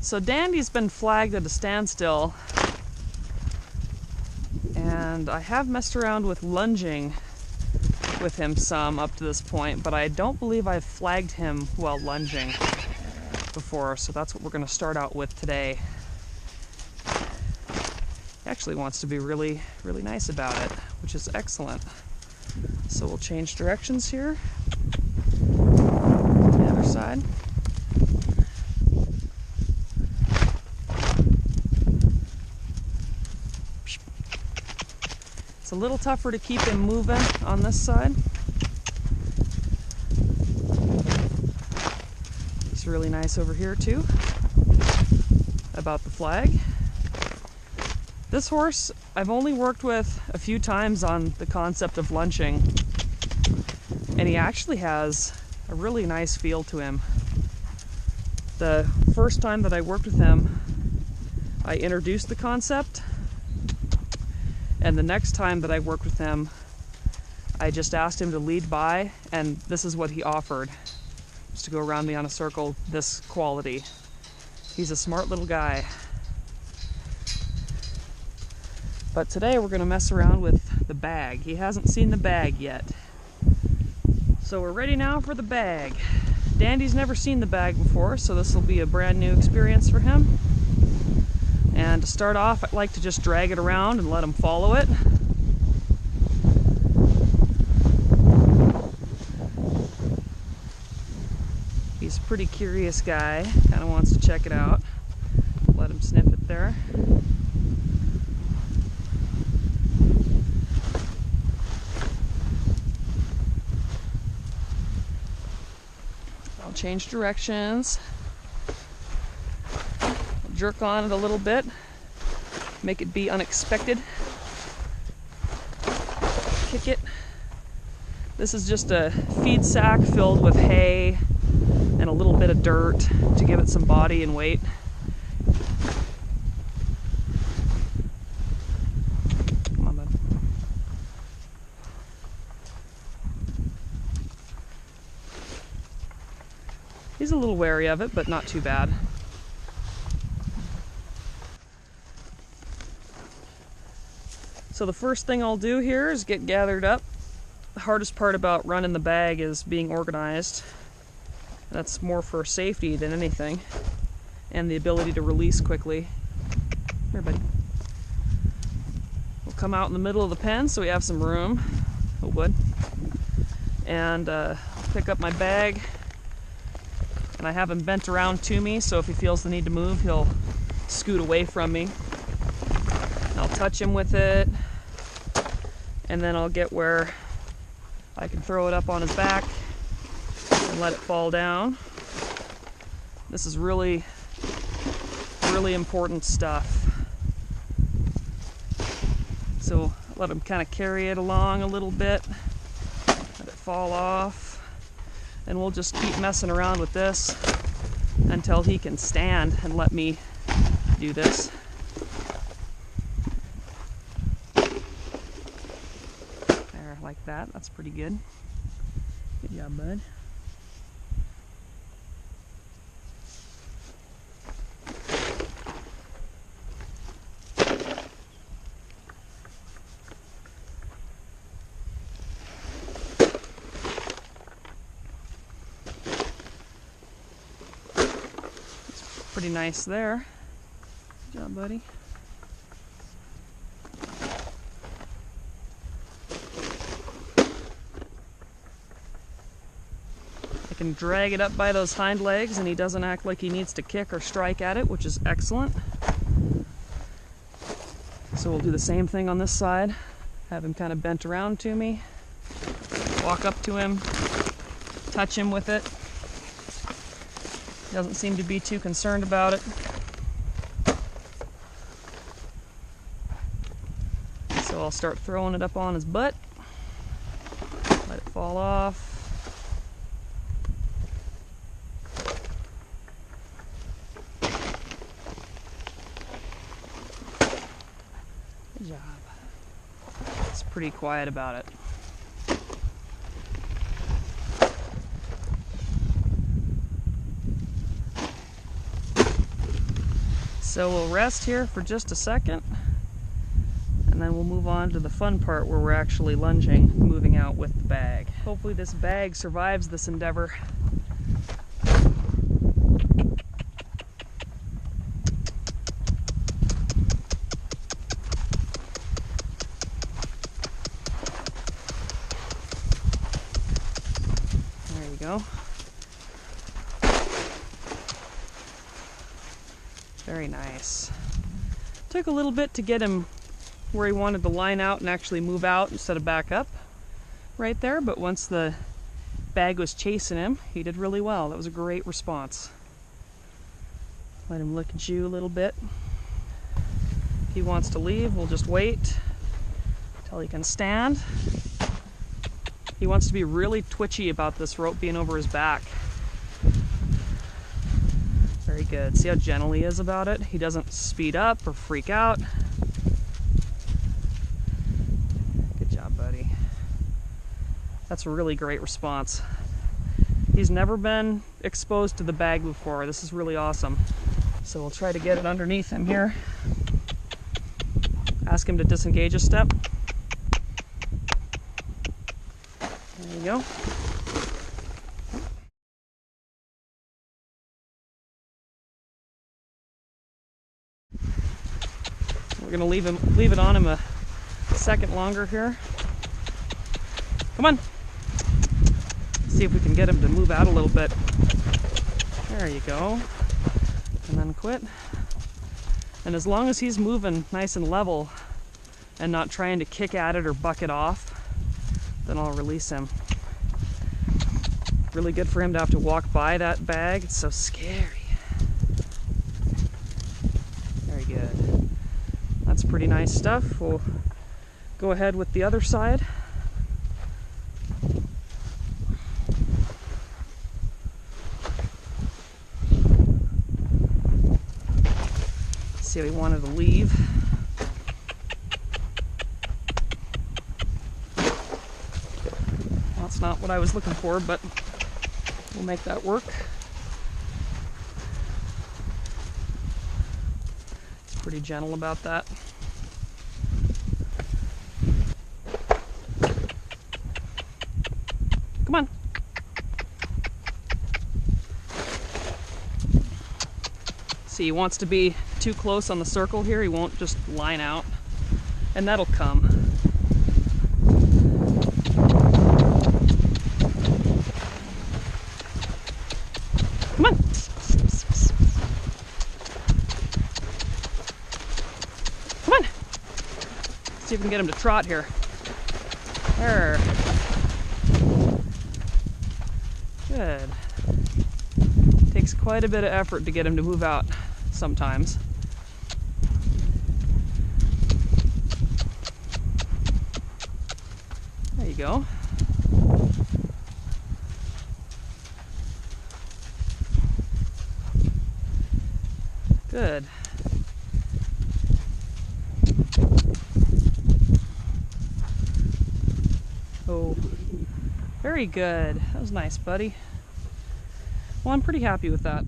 So Dandy's been flagged at a standstill, and I have messed around with lunging with him some up to this point, but I don't believe I've flagged him while lunging before, so that's what we're going to start out with today. He actually wants to be really nice about it, which is excellent. So we'll change directions here to the other side. It's a little tougher to keep him moving on this side. He's really nice over here too about the flag. This horse I've only worked with a few times on the concept of lunching, and he actually has a really nice feel to him. The first time that I worked with him, I introduced the concept, and the next time that I worked with him, I just asked him to lead by, and this is what he offered, just to go around me on a circle, this quality. He's a smart little guy. But today we're going to mess around with the bag. He hasn't seen the bag yet. So we're ready now for the bag. Dandy's never seen the bag before, so this will be a brand new experience for him. And to start off, I'd like to just drag it around and let him follow it. He's a pretty curious guy, kind of wants to check it out. Let him sniff it there. I'll change directions. Jerk on it a little bit, make it be unexpected. Kick it. This is just a feed sack filled with hay and a little bit of dirt to give it some body and weight. Come on, bud. He's a little wary of it, but not too bad. So the first thing I'll do here is get gathered up. The hardest part about running the bag is being organized. That's more for safety than anything, and the ability to release quickly. Here, buddy. We'll come out in the middle of the pen so we have some room. Oh, wood. And pick up my bag. And I have him bent around to me, so if he feels the need to move, he'll scoot away from me. I'll touch him with it, and then I'll get where I can throw it up on his back and let it fall down. This is really important stuff. So let him kind of carry it along a little bit, let it fall off, and we'll just keep messing around with this until he can stand and let me do this. Like that. That's pretty good. Good job, bud. It's pretty nice there. Good job, buddy. Can drag it up by those hind legs, and he doesn't act like he needs to kick or strike at it, which is excellent. So we'll do the same thing on this side. Have him kind of bent around to me. Walk up to him, touch him with it. Doesn't seem to be too concerned about it. So I'll start throwing it up on his butt. Let it fall off. job. It's pretty quiet about it. So we'll rest here for just a second, and then we'll move on to the fun part where we're actually lunging, moving out with the bag. Hopefully this bag survives this endeavor. There you go. Very nice. Took a little bit to get him where he wanted to line out and actually move out instead of back up right there, but once the bag was chasing him, he did really well. That was a great response. Let him look at you a little bit. If he wants to leave, we'll just wait until he can stand. He wants to be really twitchy about this rope being over his back. Very good. See how gentle he is about it? He doesn't speed up or freak out. Good job, buddy. That's a really great response. He's never been exposed to the bag before. This is really awesome. So we'll try to get it underneath him here. Ask him to disengage a step. There you go. We're gonna leave it on him a second longer here. Come on. See if we can get him to move out a little bit. There you go. And then quit. And as long as he's moving nice and level and not trying to kick at it or buck it off, then I'll release him. Really good for him to have to walk by that bag. It's so scary. Very good. That's pretty nice stuff. We'll go ahead with the other side. See how he wanted to leave. Well, that's not what I was looking for, but we'll make that work. Pretty gentle about that. Come on. See, he wants to be too close on the circle here. He won't just line out, and that'll come. Come on. See if we can get him to trot here. There. Good. Takes quite a bit of effort to get him to move out sometimes. There you go. Good. Oh, very good. That was nice, buddy. Well, I'm pretty happy with that.